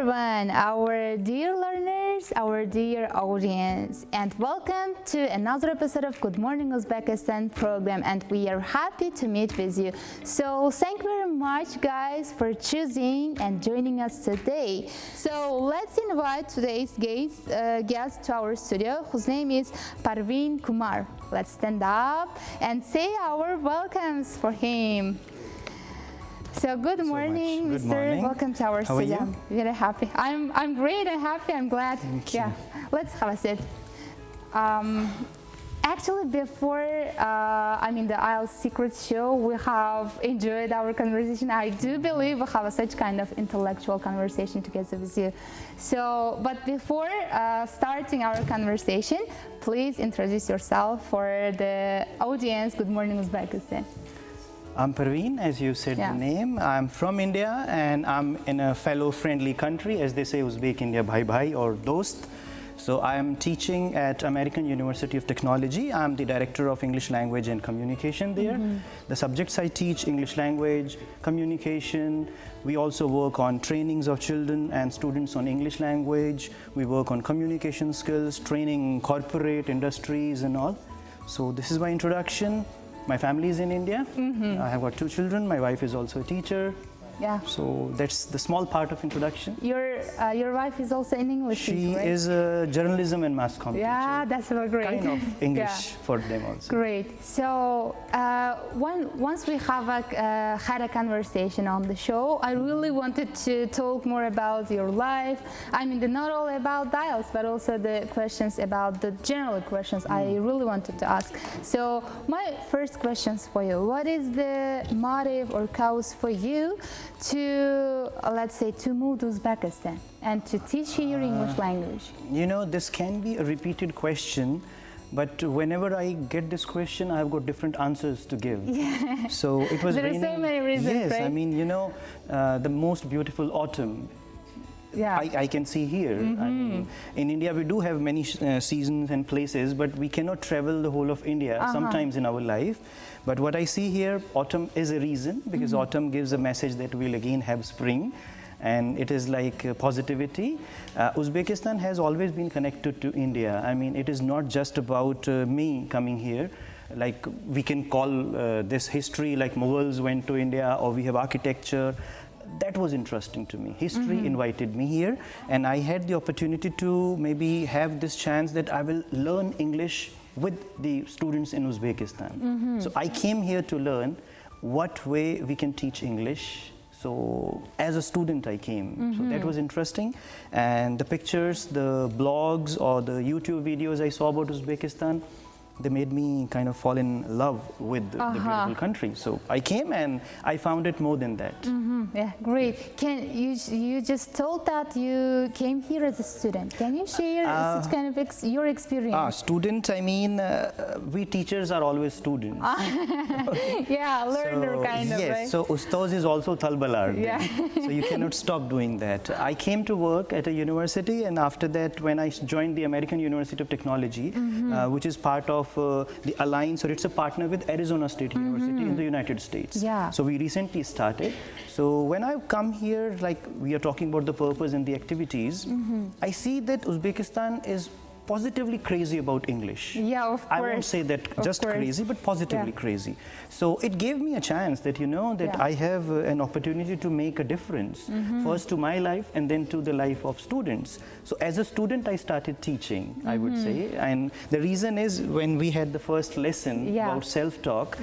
everyone, our dear learners, our dear audience, and welcome to another episode of Good Morning Uzbekistan program, and we are happy to meet with you. So thank you very much guys for choosing and joining us today. So let's invite today's guest to our studio, whose name is Parveen Kumar. Let's stand up and say our welcomes for him. So good morning, Good Mr. morning. Welcome to our How are studio. you? I'm very happy. I'm great. I'm happy. I'm glad. Thank you. Yeah. Let's have a sit. Actually, before the IELTS Secret Show, we have enjoyed our conversation. I do believe we have such kind of intellectual conversation together with you. So, but before starting our conversation, please introduce yourself for the audience. Good morning, Uzbekistan. I'm Parveen, as you said the name. I'm from India and I'm in a fellow friendly country, as they say Uzbek India bhai bhai or dost. So I am teaching at American University of Technology. I'm the director of English language and communication there. The subjects I teach: English language, communication. We also work on trainings of children and students on English language. We work on communication skills, training corporate industries and all. So this is my introduction. My family is in India. I have got 2 children. My wife is also a teacher. Yeah. So that's the small part of introduction. Your wife is also in English. She right? is a journalism and mass comm Yeah, teacher. that's so great. Kind of English Yeah. for them also. Great. So once we have had a conversation on the show, I really wanted to talk more about your life. I mean, not all about IELTS, but also the questions about the general questions I really wanted to ask. So my first questions for you: what is the motive or cause for you to, let's say, to move to Uzbekistan and to teach here English language? You know, this can be a repeated question, but whenever I get this question, I've got different answers to give. Yeah. So it was There are so many reasons, yes, right? I mean, you know, the most beautiful autumn. Yeah. I can see here. I mean, in India, we do have many seasons and places, but we cannot travel the whole of India sometimes in our life. But what I see here, autumn is a reason, because autumn gives a message that we'll again have spring. And it is like positivity. Uzbekistan has always been connected to India. I mean, it is not just about me coming here. Like, we can call this history, like Mughals went to India, or we have architecture. That was interesting to me. History invited me here, and I had the opportunity to maybe have this chance that I will learn English with the students in Uzbekistan. So I came here to learn what way we can teach English. So as a student I came, so that was interesting. And the pictures, the blogs or the YouTube videos I saw about Uzbekistan, they made me kind of fall in love with the beautiful country. So I came and I found it more than that. Yeah, great. Can you just told that you came here as a student? Can you share such kind of your experience? Student, I mean, we teachers are always students. Yeah, learner kind of, yes, right? so Ustaz is also talbalar. Yeah. So you cannot stop doing that. I came to work at a university, and after that, when I joined the American University of Technology, which is part of the alliance, or it's a partner with Arizona State University in the United States. Yeah. So we recently started. So when I come here, like we are talking about the purpose and the activities, I see that Uzbekistan is positively crazy about English. Yeah, of course. I won't say that just crazy, but positively crazy. So it gave me a chance that, you know, that I have an opportunity to make a difference, first to my life and then to the life of students. So as a student, I started teaching, I would say. And the reason is, when we had the first lesson about self-talk,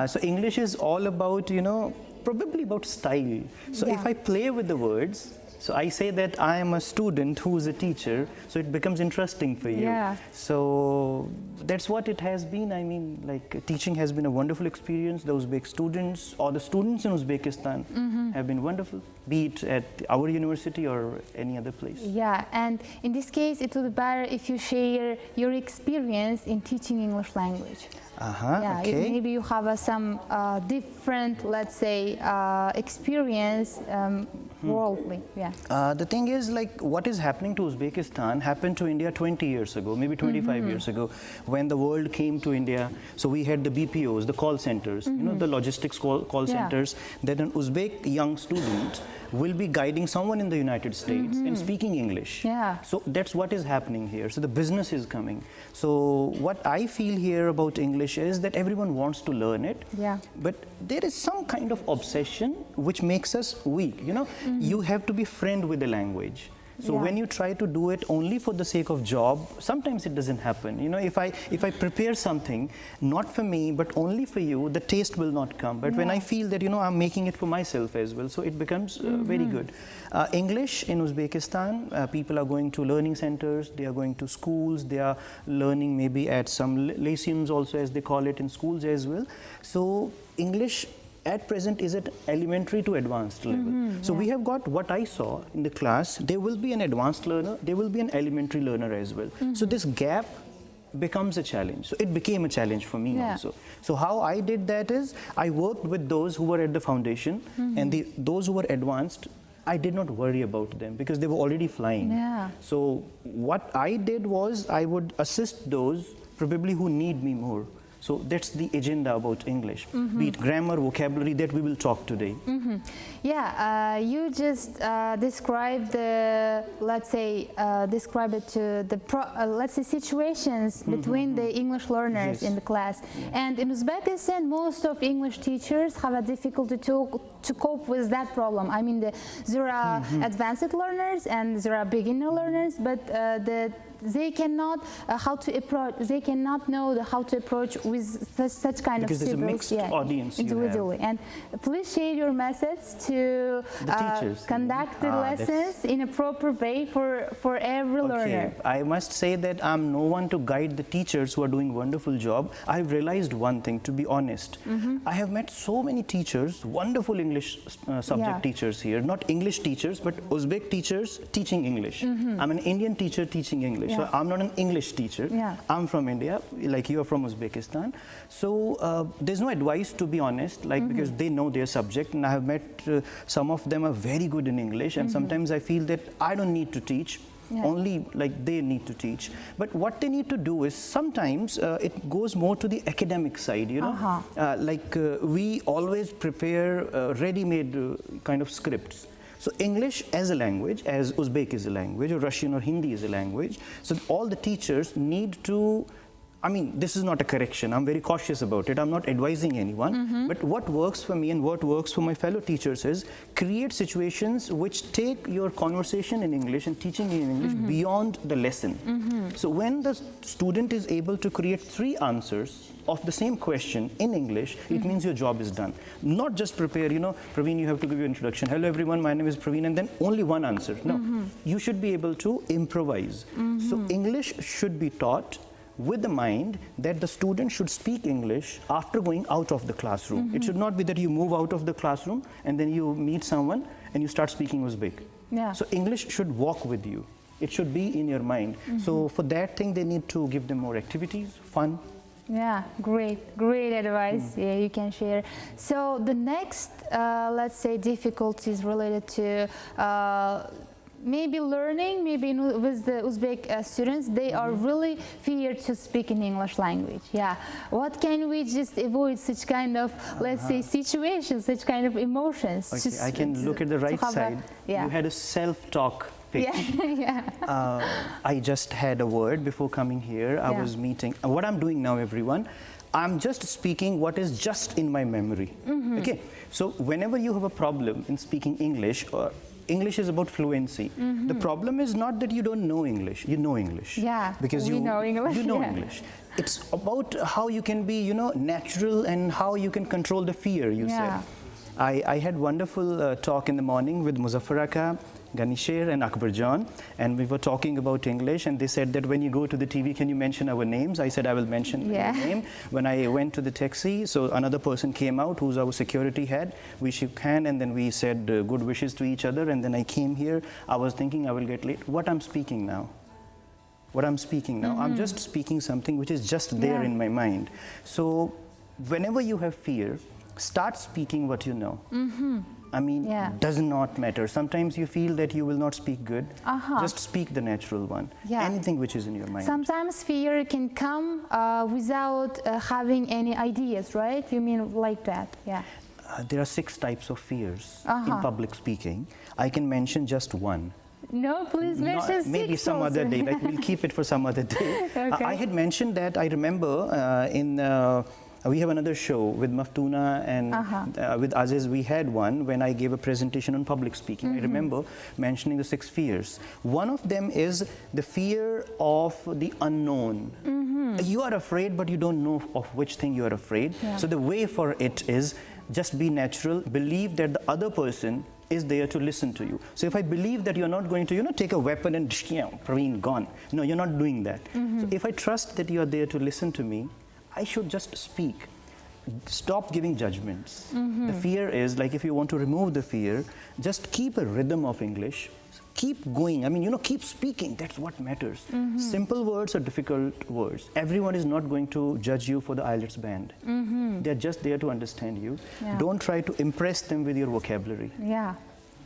so English is all about, you know, probably about style. So if I play with the words, so I say that I am a student who is a teacher, so it becomes interesting for you. Yeah. So that's what it has been. I mean, like, teaching has been a wonderful experience. The Uzbek students, or the students in Uzbekistan, have been wonderful, be it at our university or any other place. Yeah, and in this case, it would be better if you share your experience in teaching English language. Yeah, okay. maybe you have some different, let's say, experience worldly. Yeah. The thing is, like, what is happening to Uzbekistan happened to India 20 years ago, maybe 25 years ago, when the world came to India. So we had the BPOs, the call centers, you know, the logistics call centers, that an Uzbek young student will be guiding someone in the United States and speaking English. Yeah. So that's what is happening here. So the business is coming. So what I feel here about English is that everyone wants to learn it. Yeah. But there is some kind of obsession which makes us weak. You know, you have to be friend with the language. So when you try to do it only for the sake of job, sometimes it doesn't happen. You know, if I prepare something, not for me, but only for you, the taste will not come. But when I feel that, you know, I'm making it for myself as well, so it becomes very good. English in Uzbekistan, people are going to learning centers, they are going to schools, they are learning maybe at some lyceums also, as they call it, in schools as well. So English at present is at elementary to advanced level. So we have got what I saw in the class. There will be an advanced learner, there will be an elementary learner as well. So this gap becomes a challenge. So it became a challenge for me also. So how I did that is I worked with those who were at the foundation and those who were advanced. I did not worry about them because they were already flying. Yeah. So what I did was I would assist those probably who need me more. So that's the agenda about English, be it grammar, vocabulary, that we will talk today. Yeah, you just described the, let's say, describe it to the, let's say, situations between the English learners in the class. And in Uzbekistan, most of English teachers have a difficulty to cope with that problem. I mean, there are advanced learners and there are beginner learners, but they cannot how to approach. They cannot know how to approach with such kind because of students. Because there's a mixed audience individually. And please share your message to the teachers, conduct the lessons in a proper way for every learner. I must say that I'm no one to guide the teachers who are doing wonderful job. I've realized one thing, to be honest. I have met so many teachers, wonderful English subject teachers here, not English teachers, but Uzbek teachers teaching English. I'm an Indian teacher teaching English. So I'm not an English teacher. I'm from India, like you are from Uzbekistan. So there's no advice, to be honest, like because they know their subject, and I have met some of them are very good in English, and sometimes I feel that I don't need to teach. Only like they need to teach. But what they need to do is sometimes it goes more to the academic side, you know. We always prepare ready-made kind of scripts. So English as a language, as Uzbek is a language, or Russian or Hindi is a language, so all the teachers need to, I mean, this is not a correction, I'm very cautious about it, I'm not advising anyone, but what works for me and what works for my fellow teachers is create situations which take your conversation in English and teaching in English beyond the lesson. So when the student is able to create 3 answers of the same question in English, it means your job is done. Not just prepare, you know, Parveen, you have to give your introduction. Hello everyone, my name is Parveen, and then only one answer. No, you should be able to improvise. So English should be taught with the mind that the student should speak English after going out of the classroom. It should not be that you move out of the classroom and then you meet someone and you start speaking Uzbek. So English should walk with you. It should be in your mind. So for that thing, they need to give them more activities, fun. Yeah, great advice. Yeah, you can share. So the next, let's say, difficulties related to maybe learning, maybe with the Uzbek students, they are really fear to speak in English language. Yeah, what can we just avoid such kind of, let's say, situations, such kind of emotions? Okay, I can look at the right side. You had a self-talk. I just had a word before coming here. I was meeting. What I'm doing now, everyone, I'm just speaking what is just in my memory. Okay, so whenever you have a problem in speaking English, English is about fluency. The problem is not that you don't know English. You know English. Yeah, because you know English. You know English. It's about how you can be, you know, natural and how you can control the fear. You said. I had wonderful talk in the morning with Muzaffaraka, Ganishir and Akbar John, and we were talking about English, and they said that when you go to the TV, can you mention our names? I said I will mention your name. When I went to the taxi, so another person came out who's our security head. We shook hand and then we said good wishes to each other, and then I came here. I was thinking I will get late. What I'm speaking now? What I'm speaking now? I'm just speaking something which is just there in my mind. So whenever you have fear, start speaking what you know. I mean, does not matter. Sometimes you feel that you will not speak good. Just speak the natural one. Anything which is in your mind. Sometimes fear can come without having any ideas, right? You mean like that? Yeah. There are 6 types of fears in public speaking. I can mention just one. No, please mention 6. Maybe some other day. Like we'll keep it for some other day. I had mentioned that. I remember we have another show with Maftuna and with Aziz. We had one when I gave a presentation on public speaking. I remember mentioning the 6 fears. One of them is the fear of the unknown. You are afraid, but you don't know of which thing you are afraid. So the way for it is just be natural. Believe that the other person is there to listen to you. So if I believe that you're not going to, take a weapon and, Parveen, gone. No, you're not doing that. So if I trust that you're there to listen to me, I should just speak. Stop giving judgments. The fear is, like, if you want to remove the fear, just keep a rhythm of English. Keep going. I mean, keep speaking. That's what matters. Simple words or difficult words. Everyone is not going to judge you for the IELTS band. They're just there to understand you. Don't try to impress them with your vocabulary.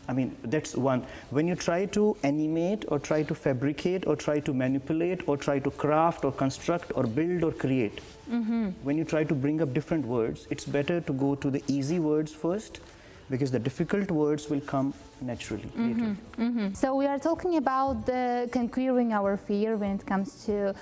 I mean, that's one. When you try to animate or try to fabricate or try to manipulate or try to craft or construct or build or create, when you try to bring up different words, it's better to go to the easy words first, because the difficult words will come naturally later. So we are talking about conquering our fear when it comes to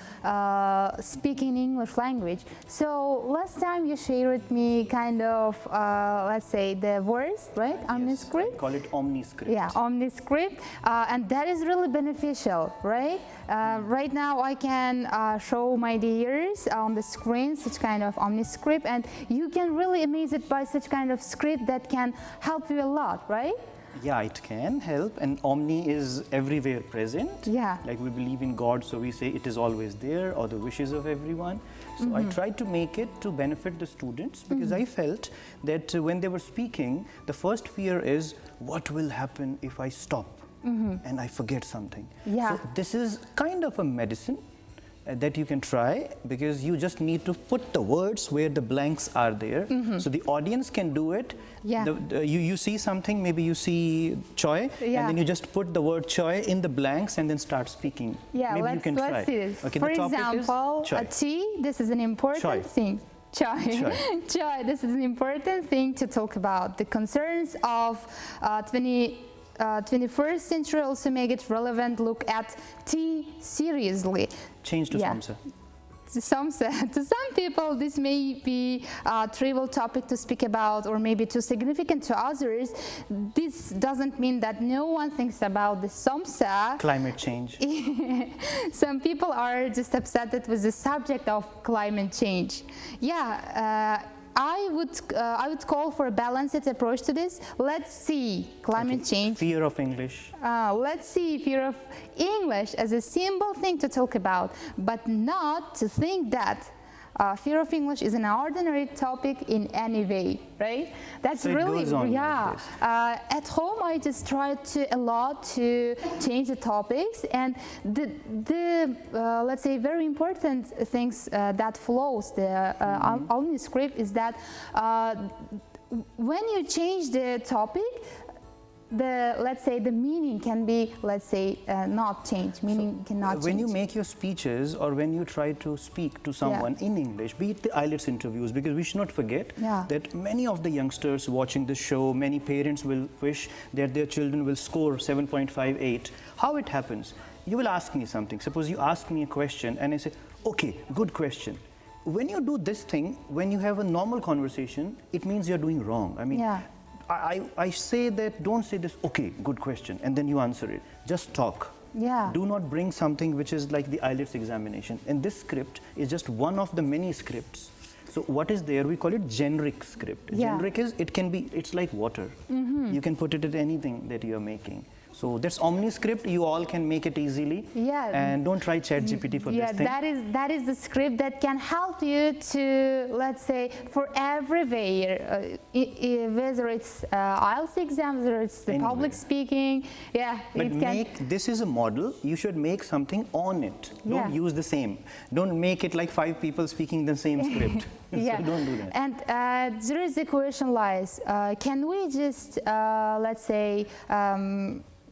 speaking English language. So last time you shared with me kind of, let's say, the words, right? Omni Script. I call it Omni Script. Yeah, Omni Script. And that is really beneficial, right? Right now I can show my dears on the screen such kind of Omni Script, and you can really amaze it by such kind of script that can help you a lot, right? Yeah, it can help, and Omni is everywhere present. Like we believe in God, so we say it is always there, or the wishes of everyone. So I tried to make it to benefit the students, because I felt that when they were speaking, the first fear is, what will happen if I stop and I forget something? So this is kind of a medicine that you can try, because you just need to put the words where the blanks are there. So the audience can do it. You see something, maybe you see choy, and then you just put the word choy in the blanks and then start speaking. Maybe let's see this. Okay, For example, a tea, this is an important thing. Choy. This is an important thing to talk about. The concerns of 21st century also make it relevant. Look at tea seriously. Change to samsa. To some people, this may be a trivial topic to speak about, or maybe too significant to others. This doesn't mean that no one thinks about the samsa. Climate change. Some people are just upset with the subject of climate change. I would call for a balanced approach to this. Let's see climate change. Fear of English. Let's see fear of English as a simple thing to talk about, but not to think that fear of English is an ordinary topic in any way, right? That's so really, like at home, I just tried a lot to change the topics, and the let's say very important things that flows the Omni Script is that when you change the topic, let's say the meaning can be, not change. Meaning cannot change. When you make your speeches, or when you try to speak to someone in English, be it the IELTS interviews, because we should not forget that many of the youngsters watching the show, many parents will wish that their children will score 7.58. How it happens? You will ask me something. Suppose you ask me a question and I say, okay, good question. When you do this thing, when you have a normal conversation, it means you're doing wrong. I mean, I say that, don't say this, okay, good question, and then you answer it. Just talk. Do not bring something which is like the IELTS examination. And this script is just one of the many scripts. So what is there? We call it generic script. Generic is, it's like water. You can put it in anything that you are making. So that's Omni Script. You all can make it easily. Yeah. And don't try ChatGPT for this thing. Yeah, that is the script that can help you to, let's say, for everywhere, whether it's IELTS exam, whether it's the public speaking. Yeah, but it can. This is a model. You should make something on it. Don't use the same. Don't make it like 5 people speaking the same script. Yeah. So don't do that. And there is the question lies, can we just, let's say,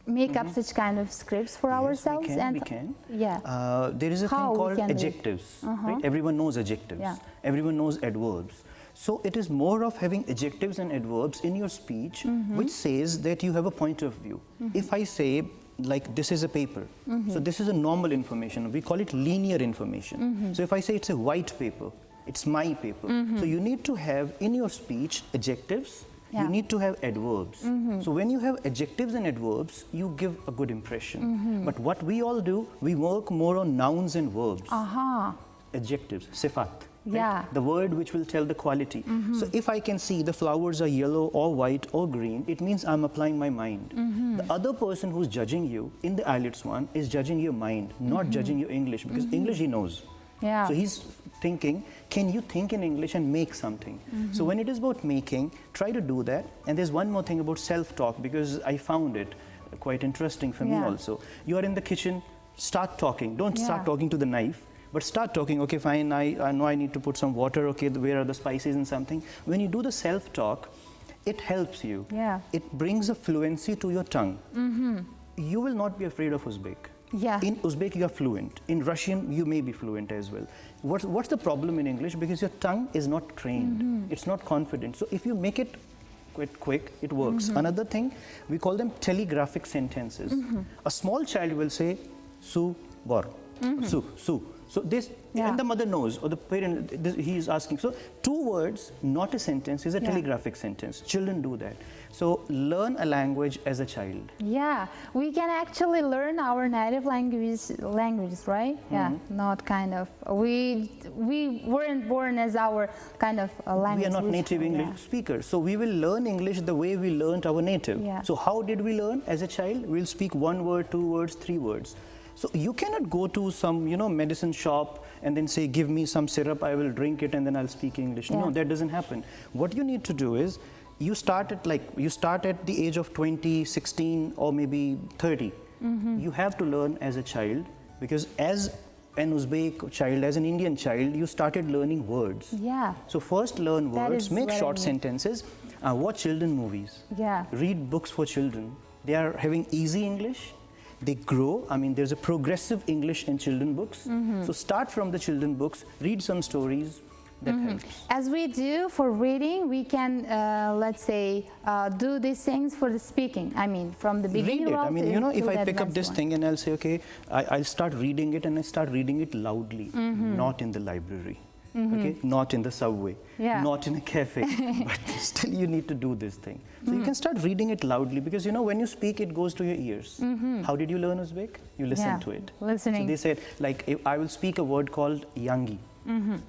make up such kind of scripts for ourselves? We can. Yeah. There is a thing called adjectives. Right? Everyone knows adjectives. Yeah. Everyone knows adverbs. So it is more of having adjectives and adverbs in your speech, which says that you have a point of view. If I say, like, this is a paper, so this is a normal information. We call it linear information. So if I say it's a white paper, it's my paper. So you need to have in your speech adjectives. You need to have adverbs. So when you have adjectives and adverbs, you give a good impression. But what we all do, we work more on nouns and verbs. Adjectives, sifat. Right? Yeah. The word which will tell the quality. So if I can see the flowers are yellow or white or green, it means I'm applying my mind. The other person who's judging you in the IELTS one is judging your mind, not judging your English, because English he knows. Yeah. So he's thinking, can you think in English and make something? So when it is about making, try to do that. And there's one more thing about self-talk, because I found it quite interesting for me also. You are in the kitchen, start talking. Don't start talking to the knife, but start talking. Okay, fine, I know I need to put some water. Okay, where are the spices and something? When you do the self-talk, it helps you. Yeah. It brings a fluency to your tongue. You will not be afraid of Uzbek. Yeah. In Uzbek, you are fluent. In Russian, you may be fluent as well. What's the problem in English? Because your tongue is not trained. It's not confident. So if you make it quite quick, it works. Another thing, we call them telegraphic sentences. A small child will say, su, bor, su, su. So this, and the mother knows, or the parent, he is asking. So 2 words, not a sentence, is a telegraphic sentence. Children do that. So learn a language as a child. Yeah, we can actually learn our native languages, right? Yeah, not kind of, we weren't born as our kind of language. We are not native English speakers. So we will learn English the way we learned our native. So how did we learn as a child? We'll speak 1 word, 2 words, 3 words. So you cannot go to some, medicine shop and then say, give me some syrup, I will drink it and then I'll speak English. No, that doesn't happen. What you need to do is, you start at the age of 20, 16 or maybe 30. You have to learn as a child, because as an Uzbek child, as an Indian child, you started learning words. Yeah. So first learn words, make short sentences, watch children movies, read books for children. They are having easy English. They grow. I mean, there's a progressive English in children books. So start from the children books, read some stories. That helps. As we do for reading, we can, let's say, do these things for the speaking. I mean, from the beginning. Read it. I mean, if I pick up this thing and I'll say, okay, I'll start reading it, and I start reading it loudly, not in the library. Okay, not in the subway, not in a cafe, but still you need to do this thing. So you can start reading it loudly, because when you speak, it goes to your ears. How did you learn Uzbek? You listen to it. Listening. So they said, like, if I will speak a word called yangi.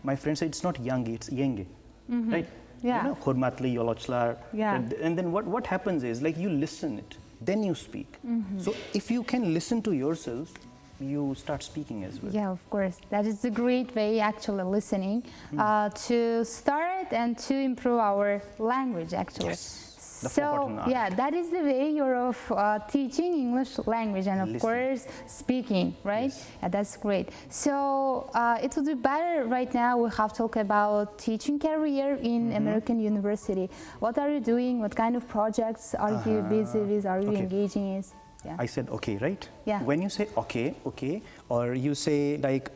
My friend said it's not yangi, it's yenge, right? Yeah. Khurmatli, yolochlar. Yeah. And then what happens is, like, you listen it, then you speak. So if you can listen to yourself, you start speaking as well. Yeah, of course. That is a great way, actually, listening to start and to improve our language, actually. Yes. So, yeah, that is the way you're of teaching English language and, of course, speaking, right? Yes. Yeah, that's great. So, it would be better right now we have talked about teaching career in American University. What are you doing? What kind of projects are you busy with? Are you engaging in? Yeah. I said okay, right? Yeah. When you say okay, or you say like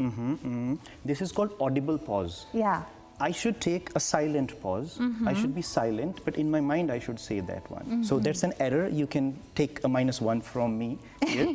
this is called audible pause. Yeah. I should take a silent pause. I should be silent, but in my mind I should say that one. So that's an error. You can take a -1 from me here.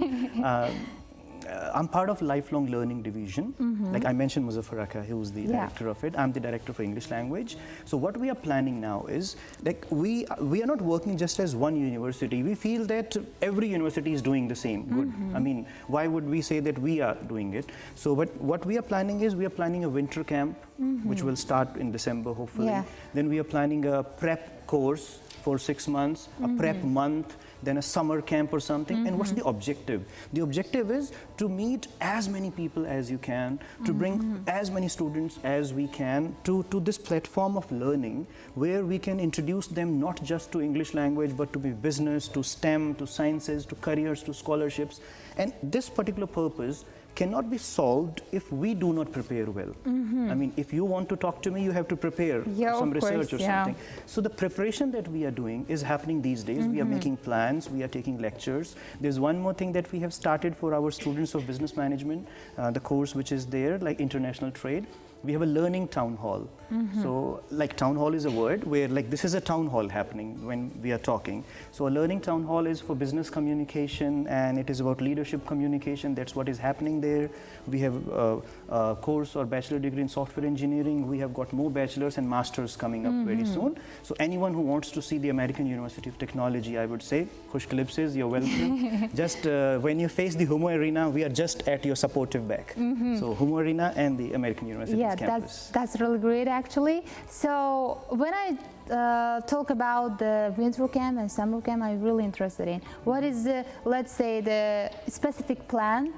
I'm part of lifelong learning division. Like I mentioned Muzaffar Aka, who's the director of it. I'm the director for English language. So what we are planning now is, like, we are not working just as one university. We feel that every university is doing the same. Good. I mean, why would we say that we are doing it? So what we are planning is, we are planning a winter camp, which will start in December, hopefully. Then we are planning a prep course for 6 months, a prep month, then a summer camp or something. And what's the objective? The objective is to meet as many people as you can, to bring as many students as we can to this platform of learning, where we can introduce them not just to English language, but to be business, to STEM, to sciences, to careers, to scholarships. And this particular purpose cannot be solved if we do not prepare well. I mean, if you want to talk to me, you have to prepare some research or something. So the preparation that we are doing is happening these days. We are making plans, we are taking lectures. There's one more thing that we have started for our students of business management, the course which is there, like international trade. We have a learning town hall. So like town hall is a word where, like, this is a town hall happening when we are talking. So a learning town hall is for business communication, and it is about leadership communication. That's what is happening there. We have a course or bachelor degree in software engineering. We have got more bachelors and masters coming up very soon. So anyone who wants to see the American University of Technology, I would say, Khushkalipses, you're welcome. Just when you face the Humo Arena, we are just at your supportive back. So Humo Arena and the American University campus. That's really great, actually. So when I talk about the winter camp and summer camp, I'm really interested in what is the, let's say, the specific plan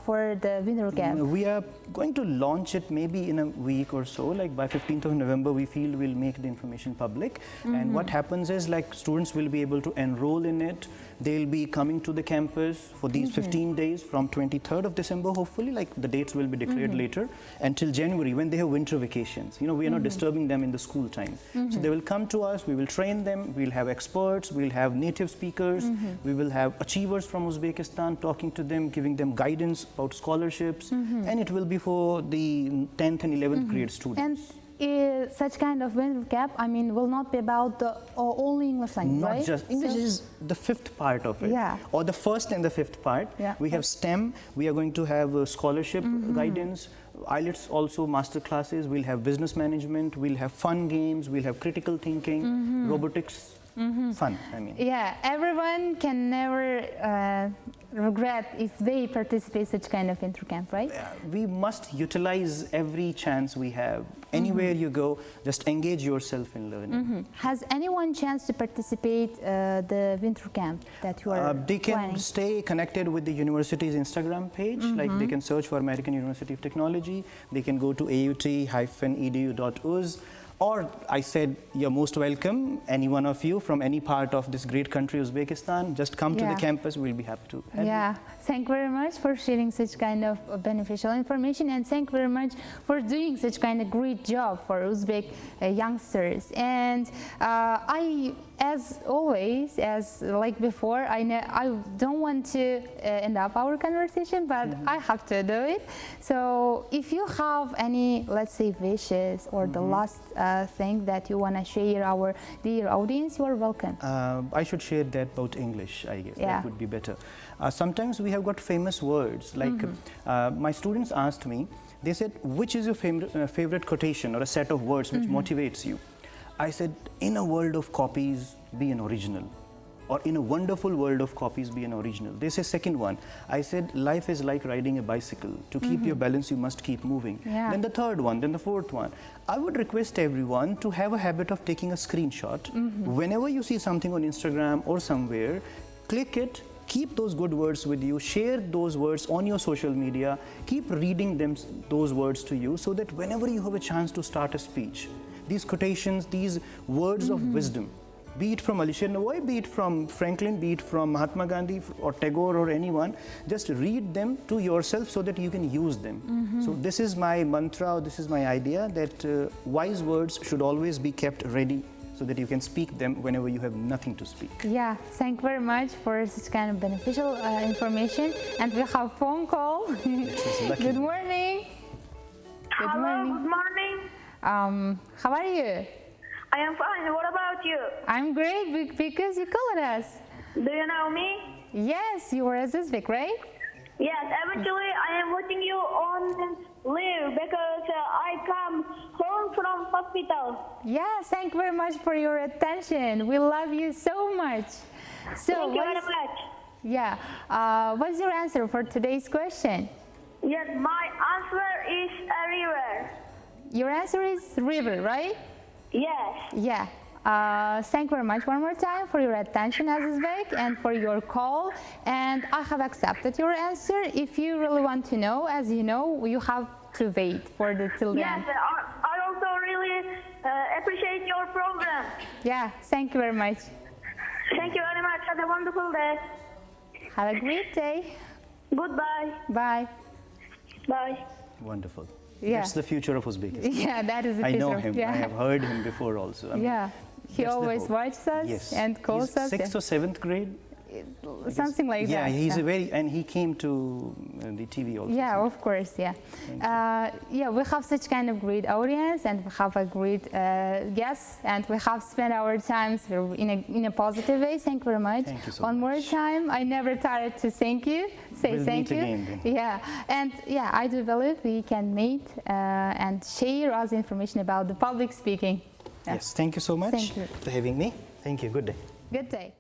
for the winter camp. We are going to launch it maybe in a week or so. Like by 15th of November, we feel we'll make the information public. And what happens is, like, students will be able to enroll in it. They'll be coming to the campus for these 15 days from 23rd of December, hopefully. Like, the dates will be declared later, until January, when they have winter vacations. You know, we are not disturbing them in the school time. So they will come to us, we will train them, we'll have experts, we'll have native speakers, we will have achievers from Uzbekistan talking to them, giving them guidance about scholarships, and it will be for the 10th and 11th grade students. And such kind of winter camp, I mean, will not be about the only English language, Not right? just English is the fifth part of it, or the first and the fifth part. We have STEM. We are going to have scholarship guidance, IELTS also, master classes. We'll have business management. We'll have fun games. We'll have critical thinking, robotics. Fun, I mean. Yeah, everyone can never regret if they participate such kind of winter camp, right? We must utilize every chance we have. Anywhere you go, just engage yourself in learning. Has anyone chance to participate the winter camp that you are They can planning? stay connected with the university's Instagram page. Like, they can search for American University of Technology. They can go to aut-edu.uz. Or I said, you're most welcome, any one of you from any part of this great country, Uzbekistan. Just come to the campus, we'll be happy to have you. Thank you very much for sharing such kind of beneficial information, and thank you very much for doing such kind of great job for Uzbek youngsters. And I, as always, as like before, I don't want to end up our conversation, but I have to do it. So if you have any, let's say, wishes or the last thing that you want to share our dear audience, you are welcome. I should share that about English, I guess. That would be better. Sometimes we have got famous words. Like, my students asked me, they said, which is your favorite quotation or a set of words which motivates you? I said, in a world of copies, be an original. Or in a wonderful world of copies, be an original. They say, second one, I said, life is like riding a bicycle. To keep your balance, you must keep moving. Then the third one, then the fourth one. I would request everyone to have a habit of taking a screenshot. Whenever you see something on Instagram or somewhere, click it, keep those good words with you, share those words on your social media, keep reading those words to you, so that whenever you have a chance to start a speech, these quotations, these words of wisdom, be it from Alisher Navoy, be it from Franklin, be it from Mahatma Gandhi or Tagore or anyone, just read them to yourself so that you can use them. So this is my mantra, this is my idea, that wise words should always be kept ready, so that you can speak them whenever you have nothing to speak. Yeah, thank you very much for such kind of beneficial information. And we have phone call. Good morning. Hello, good morning. How are you? I am fine. What about you? I'm great because you called us. Do you know me? Yes, you are Uzbek, right? Yes, eventually I am watching you on live because I come home from hospital. Yes, thank you very much for your attention. We love you so much. So, Thank you very much. Yeah, what's your answer for today's question? Yes, my answer is a river. Your answer is river, right? Yes. Yeah. Thank you very much one more time for your attention, Uzbek, and for your call. And I have accepted your answer. If you really want to know, as you know, you have to wait for the till the Yes, end. I also really appreciate your program. Yeah, thank you very much. Thank you very much. Have a wonderful day. Have a great day. Goodbye. Bye. Bye. Wonderful. Yeah. That's the future of Uzbekistan. Yeah, that is the I know picture. him. Yeah. I have heard him before also. I mean, Yeah, he that's the always hope. watches us Yes. and calls He's us. sixth or seventh grade. Something like Yeah, that. he's a very, and he came to the TV also. Yeah, of course, yeah. Yeah, we have such kind of great audience and we have a great guests and we have spent our time in a positive way. Thank you very much. Thank you so One more much. time, I never tired to thank you. We'll Thank meet you. again then. Yeah, and yeah, I do believe we can meet and share us information about the public speaking. Yeah. Yes, thank you so much Thank you. for having me. Thank you. Good day. Good day.